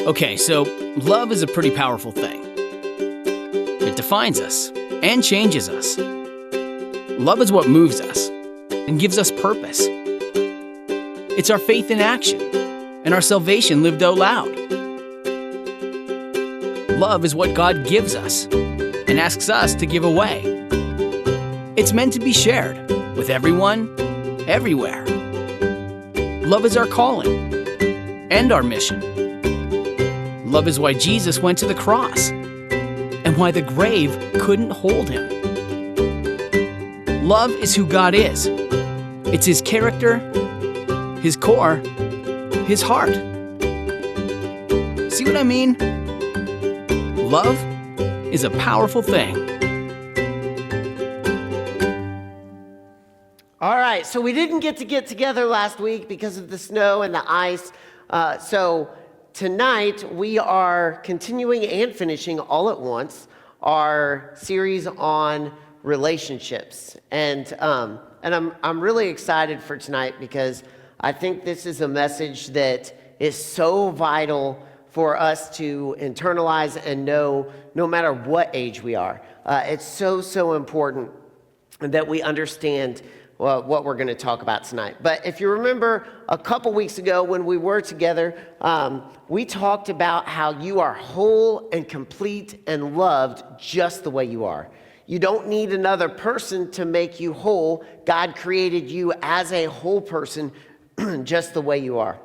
Okay, so love is a pretty powerful thing. It defines us and changes us. Love is what moves us and gives us purpose. It's our faith in action and our salvation lived out loud. Love is what God gives us and asks us to give away. It's meant to be shared with everyone, everywhere. Love is our calling and our mission. Love is why Jesus went to the cross and why the grave couldn't hold him. Love is who God is. It's his character, his core, his heart. See what I mean? Love is a powerful thing. All right, so we didn't get together last week because of the snow and the ice. So tonight we are continuing and finishing all at once our series on relationships. And I'm really excited for tonight because I think this is a message that is so vital for us to internalize and know no matter what age we are. It's so important that we understand what we're going to talk about tonight. But if you remember a couple weeks ago when we were together, we talked about how you are whole and complete and loved just the way you are. You don't need another person to make you whole. God created you as a whole person just the way you are.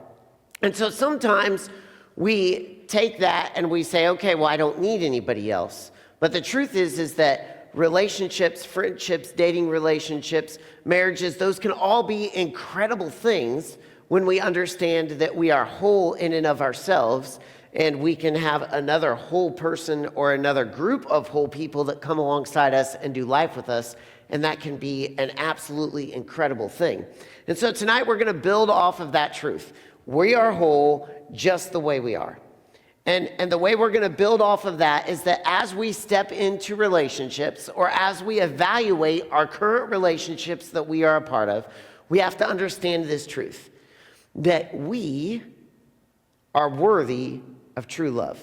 And so sometimes we take that and we say, okay, well, I don't need anybody else. But the truth is that relationships, friendships, dating relationships, marriages, those can all be incredible things when we understand that we are whole in and of ourselves, and we can have another whole person or another group of whole people that come alongside us and do life with us, and that can be an absolutely incredible thing. And so tonight we're going to build off of that truth. We are whole just the way we are. And the way we're going to build off of that is that as we step into relationships or as we evaluate our current relationships that we are a part of, we have to understand this truth, that we are worthy of true love.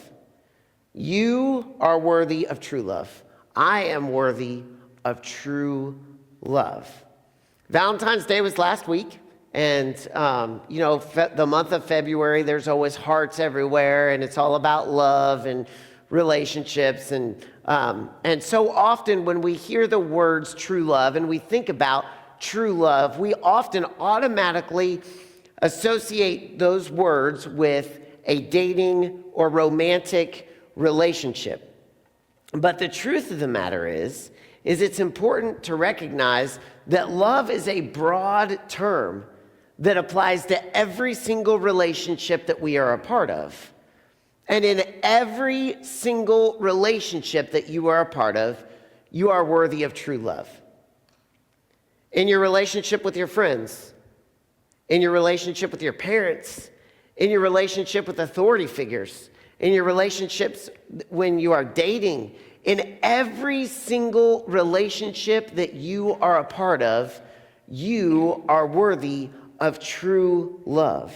You are worthy of true love. I am worthy of true love. Valentine's Day was last week. And, the month of February, there's always hearts everywhere, and it's all about love and relationships. And so often when we hear the words true love and we think about true love, we often automatically associate those words with a dating or romantic relationship. But the truth of the matter is it's important to recognize that love is a broad term that applies to every single relationship that we are a part of. And in every single relationship that you are a part of, you are worthy of true love. In your relationship with your friends, in your relationship with your parents, in your relationship with authority figures, in your relationships when you are dating, in every single relationship that you are a part of, you are worthy of true love.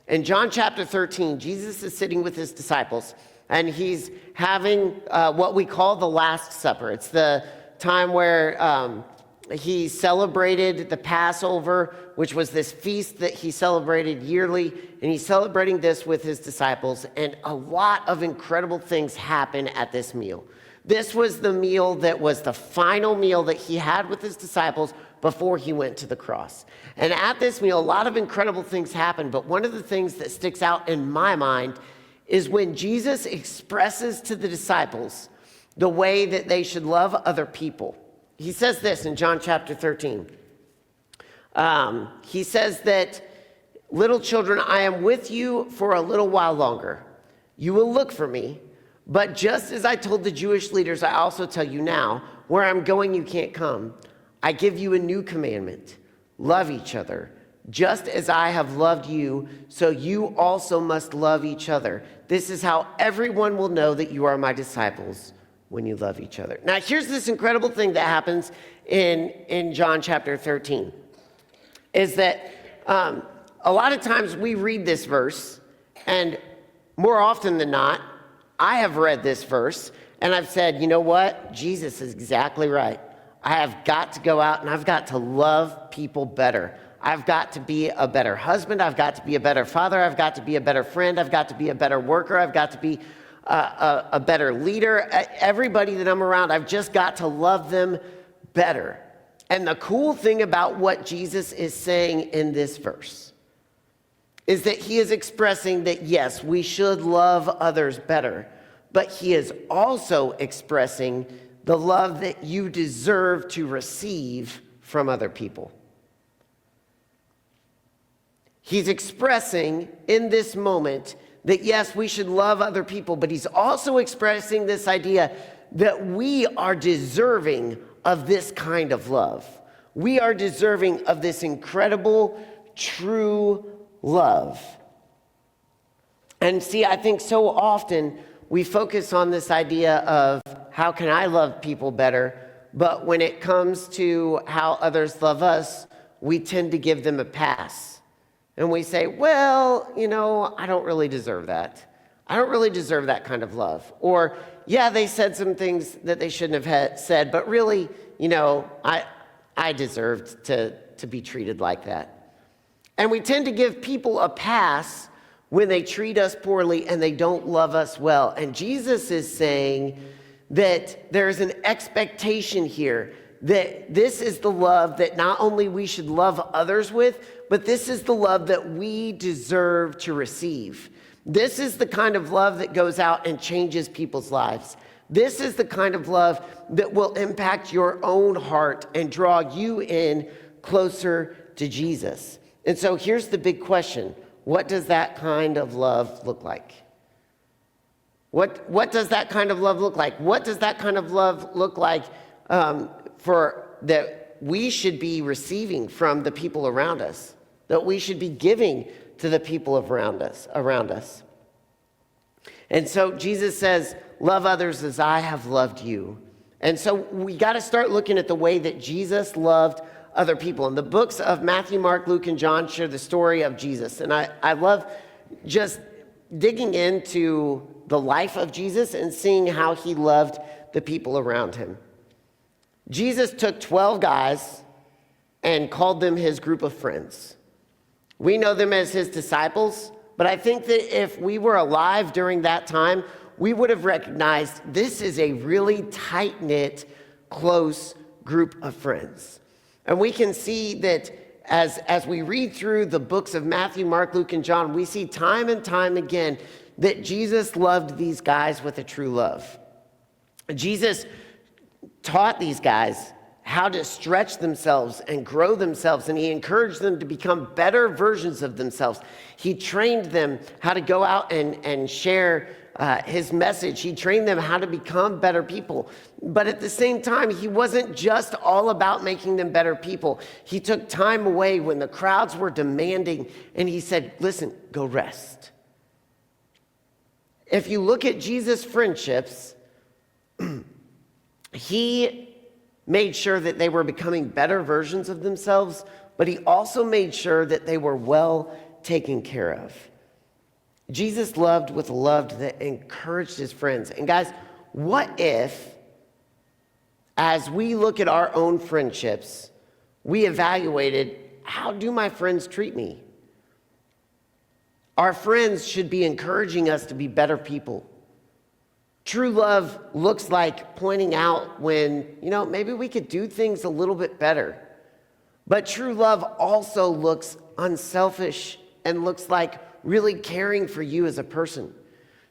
In John chapter 13, Jesus is sitting with his disciples, and he's having what we call the Last Supper. It's the time where he celebrated the Passover, which was this feast that he celebrated yearly, and he's celebrating this with his disciples, and a lot of incredible things happen at this meal. This was the meal that was the final meal that he had with his disciples before he went to the cross. And at this meal, a lot of incredible things happened, but one of the things that sticks out in my mind is when Jesus expresses to the disciples the way that they should love other people. He says this in John chapter 13. He says that, "Little children, I am with you for a little while longer. You will look for me, but just as I told the Jewish leaders, I also tell you now, where I'm going you can't come. I give you a new commandment. Love each other. Just as I have loved you, so you also must love each other. This is how everyone will know that you are my disciples, when you love each other." Now, here's this incredible thing that happens in John chapter 13, is that a lot of times we read this verse, and more often than not, I have read this verse and I've said, you know what? Jesus is exactly right. I have got to go out and I've got to love people better. I've got to be a better husband. I've got to be a better father. I've got to be a better friend. I've got to be a better worker. I've got to be a better leader. Everybody that I'm around, I've just got to love them better. And the cool thing about what Jesus is saying in this verse is that he is expressing that, yes, we should love others better, but he is also expressing the love that you deserve to receive from other people. He's expressing in this moment that, yes, we should love other people, but he's also expressing this idea that we are deserving of this kind of love. We are deserving of this incredible, true love. And see, I think so often we focus on this idea of how can I love people better, but when it comes to how others love us, we tend to give them a pass. And we say, well, you know, I don't really deserve that. I don't really deserve that kind of love. Or, yeah, they said some things that they shouldn't have said, but really, you know, I deserved to be treated like that. And we tend to give people a pass when they treat us poorly and they don't love us well. And Jesus is saying that there's an expectation here that this is the love that not only we should love others with, but this is the love that we deserve to receive. This is the kind of love that goes out and changes people's lives. This is the kind of love that will impact your own heart and draw you in closer to Jesus. And so here's the big question. What does that kind of love look like? What does that kind of love look like? What does that kind of love look like for that we should be receiving from the people around us, that we should be giving to the people around us? And so Jesus says, love others as I have loved you. And so we got to start looking at the way that Jesus loved other people. And the books of Matthew, Mark, Luke, and John share the story of Jesus. And I love just digging into the life of Jesus and seeing how he loved the people around him. Jesus took 12 guys and called them his group of friends. We know them as his disciples, but I think that if we were alive during that time, we would have recognized this is a really tight-knit, close group of friends. And we can see that as we read through the books of Matthew, Mark, Luke, and John, we see time and time again that Jesus loved these guys with a true love. Jesus taught these guys how to stretch themselves and grow themselves, and he encouraged them to become better versions of themselves. He trained them how to go out and share his message. He trained them how to become better people. But at the same time, he wasn't just all about making them better people. He took time away when the crowds were demanding, and he said, listen, go rest. If you look at Jesus' friendships, he made sure that they were becoming better versions of themselves, but he also made sure that they were well taken care of. Jesus loved with a love that encouraged his friends. And guys, what if, as we look at our own friendships, we evaluated, how do my friends treat me? Our friends should be encouraging us to be better people. True love looks like pointing out when, maybe we could do things a little bit better. But true love also looks unselfish and looks like really caring for you as a person.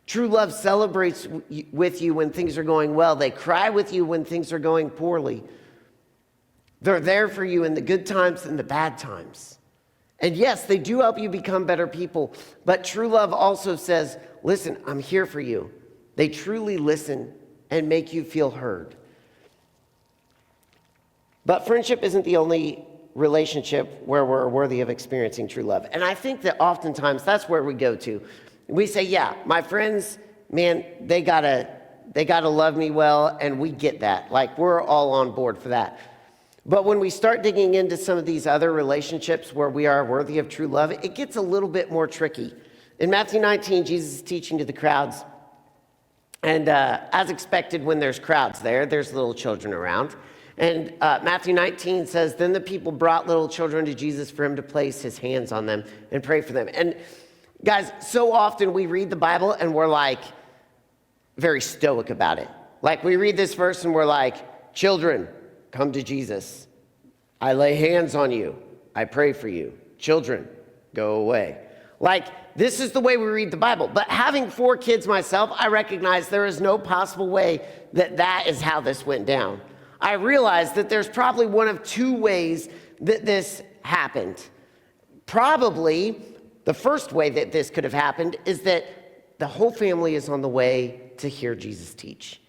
True love celebrates with you when things are going well. They cry with you when things are going poorly. They're there for you in the good times and the bad times. And yes, they do help you become better people. But true love also says, listen, I'm here for you. They truly listen and make you feel heard. But friendship isn't the only relationship where we're worthy of experiencing true love. And I think that oftentimes that's where we go to. We say, yeah, my friends, man, they gotta love me well, and we get that. Like, we're all on board for that. But when we start digging into some of these other relationships where we are worthy of true love, it gets a little bit more tricky. In Matthew 19, Jesus is teaching to the crowds. And as expected, when there's crowds there, there's little children around. And Matthew 19 says, then the people brought little children to Jesus for him to place his hands on them and pray for them. And guys, so often we read the Bible and we're like very stoic about it. Like we read this verse and we're like, children, come to Jesus. I lay hands on you. I pray for you. Children, go away. Like, this is the way we read the Bible. But having 4 kids myself, I recognize there is no possible way that that is how this went down. I realize that there's probably one of 2 ways that this happened. Probably the first way that this could have happened is that the whole family is on the way to hear Jesus teach.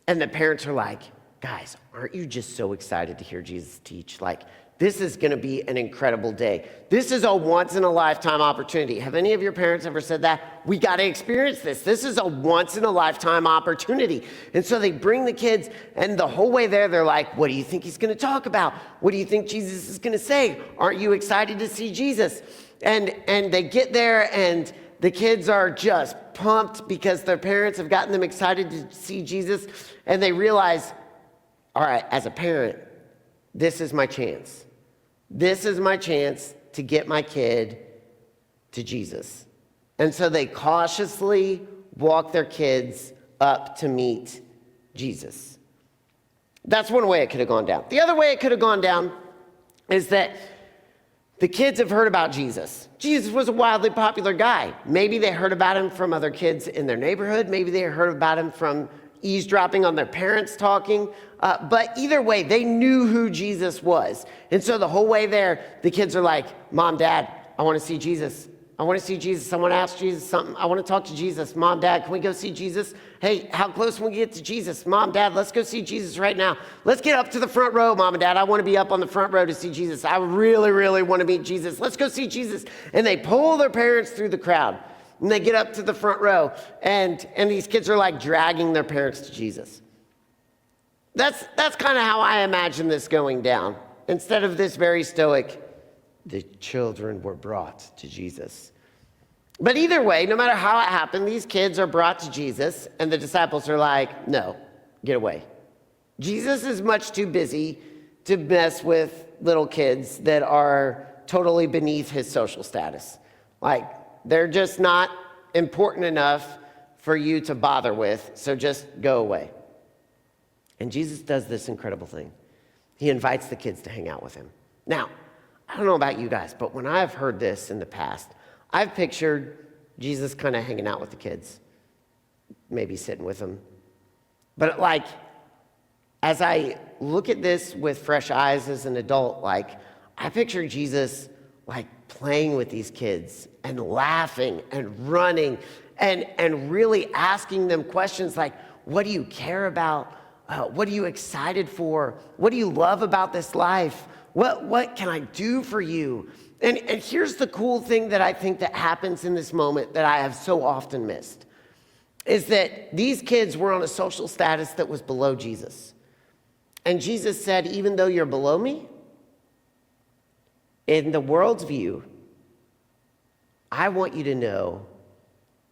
And the parents are like, guys, aren't you just so excited to hear Jesus teach? Like, this is going to be an incredible day. This is a once-in-a-lifetime opportunity. Have any of your parents ever said that? We got to experience this. This is a once-in-a-lifetime opportunity. And so they bring the kids, and the whole way there, they're like, what do you think he's going to talk about? What do you think Jesus is going to say? Aren't you excited to see Jesus? And they get there, and the kids are just pumped because their parents have gotten them excited to see Jesus. And they realize, all right, as a parent, this is my chance. This is my chance to get my kid to Jesus. And so they cautiously walk their kids up to meet Jesus. That's one way it could have gone down. The other way it could have gone down is that the kids have heard about Jesus. Jesus was a wildly popular guy. Maybe they heard about him from other kids in their neighborhood. Maybe they heard about him from eavesdropping on their parents talking. But either way, they knew who Jesus was. And so the whole way there, the kids are like, Mom, Dad, I want to see Jesus. I want to see Jesus. I want to ask Jesus something. I want to talk to Jesus. Mom, Dad, can we go see Jesus? Hey, how close can we get to Jesus? Mom, Dad, let's go see Jesus right now. Let's get up to the front row, Mom and Dad. I want to be up on the front row to see Jesus. I really, really want to meet Jesus. Let's go see Jesus. And they pull their parents through the crowd. And they get up to the front row. And these kids are like dragging their parents to Jesus. That's kind of how I imagine this going down. Instead of this very stoic, the children were brought to Jesus. But either way, no matter how it happened, these kids are brought to Jesus, and the disciples are like, no, get away. Jesus is much too busy to mess with little kids that are totally beneath his social status. Like, they're just not important enough for you to bother with, so just go away. And Jesus does this incredible thing. He invites the kids to hang out with him. Now, I don't know about you guys, but when I've heard this in the past, I've pictured Jesus kind of hanging out with the kids, maybe sitting with them. But like, as I look at this with fresh eyes as an adult, like, I picture Jesus like playing with these kids and laughing and running and really asking them questions like, what do you care about? What are you excited for? What do you love about this life? What can I do for you? And here's the cool thing that I think that happens in this moment that I have so often missed, is that these kids were on a social status that was below Jesus. And Jesus said, even though you're below me, in the world's view, I want you to know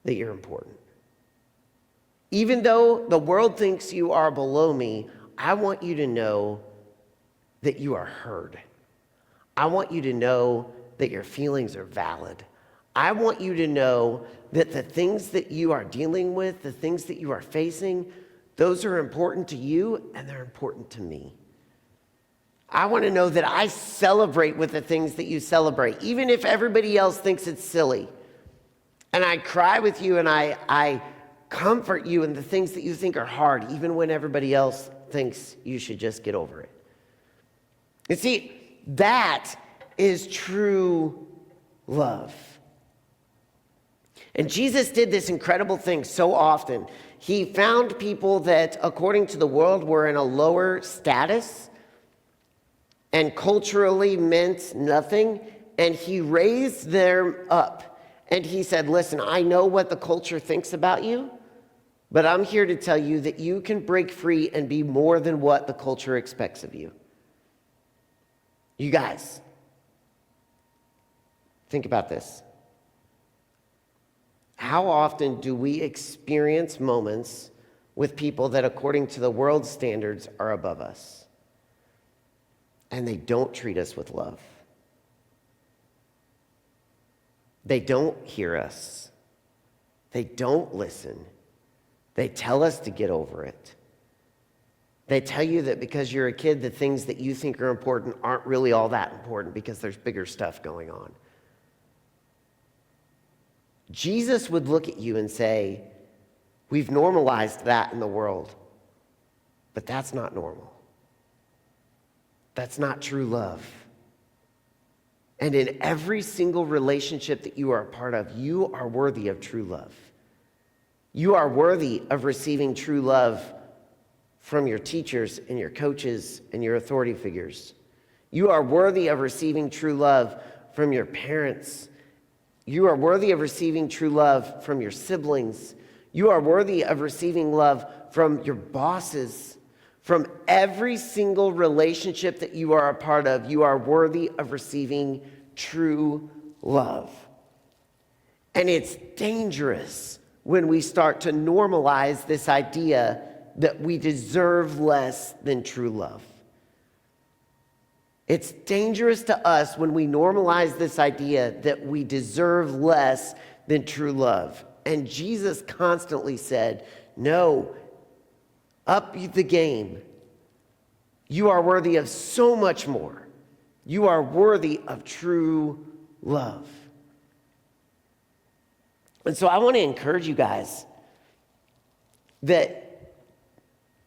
that you're important. Even though the world thinks you are below me, I want you to know that you are heard. I want you to know that your feelings are valid. I want you to know that the things that you are dealing with, the things that you are facing, those are important to you and they're important to me. I want to know that I celebrate with the things that you celebrate, even if everybody else thinks it's silly. And I cry with you and I comfort you in the things that you think are hard, even when everybody else thinks you should just get over it. You see, that is true love. And Jesus did this incredible thing so often. He found people that, according to the world, were in a lower status and culturally meant nothing, and he raised them up. And he said, listen, I know what the culture thinks about you, but I'm here to tell you that you can break free and be more than what the culture expects of you. You guys, think about this. How often do we experience moments with people that, according to the world's standards, are above us? And they don't treat us with love. They don't hear us. They don't listen. They tell us to get over it. They tell you that because you're a kid, the things that you think are important aren't really all that important because there's bigger stuff going on. Jesus would look at you and say, we've normalized that in the world, but that's not normal. That's not true love. And in every single relationship that you are a part of, you are worthy of true love. You are worthy of receiving true love from your teachers and your coaches and your authority figures. You are worthy of receiving true love from your parents. You are worthy of receiving true love from your siblings. You are worthy of receiving love from your bosses. From every single relationship that you are a part of, you are worthy of receiving true love. And it's dangerous when we start to normalize this idea that we deserve less than true love. It's dangerous to us when we normalize this idea that we deserve less than true love. And Jesus constantly said, no, up the game. You are worthy of so much more. You are worthy of true love. And so I want to encourage you guys that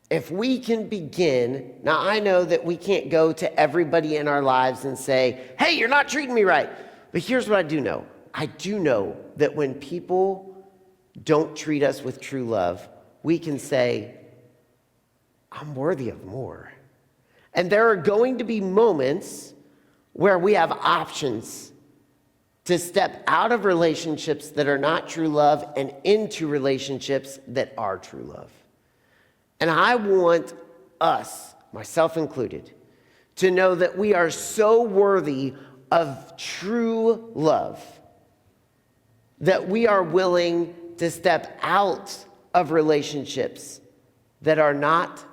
if we can begin, now I know that we can't go to everybody in our lives and say, hey, you're not treating me right. But here's what I do know. I do know that when people don't treat us with true love, we can say, I'm worthy of more. And there are going to be moments where we have options to step out of relationships that are not true love and into relationships that are true love. And I want us, myself included, to know that we are so worthy of true love that we are willing to step out of relationships that are not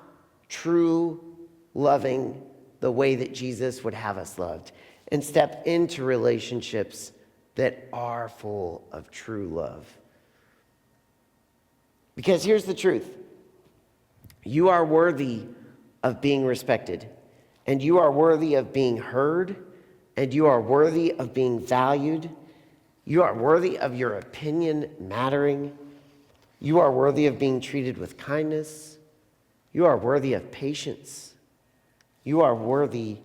true loving the way that Jesus would have us loved, and step into relationships that are full of true love. Because here's the truth. You are worthy of being respected, and you are worthy of being heard, and you are worthy of being valued. You are worthy of your opinion mattering. You are worthy of being treated with kindness. You are worthy of patience. You are worthy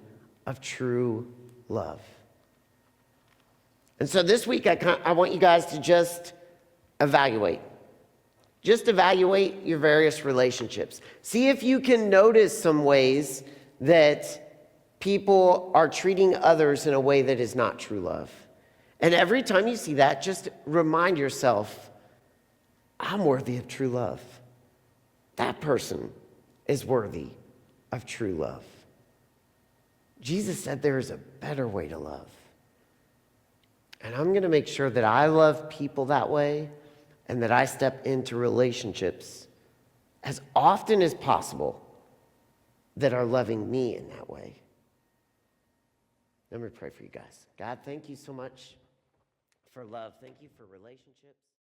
of true love. And so this week, I want you guys to just evaluate. Just evaluate your various relationships. See if you can notice some ways that people are treating others in a way that is not true love. And every time you see that, just remind yourself, I'm worthy of true love. That person is worthy of true love. Jesus said there is a better way to love. And I'm going to make sure that I love people that way and that I step into relationships as often as possible that are loving me in that way. Let me pray for you guys. God, thank you so much for love. Thank you for relationships.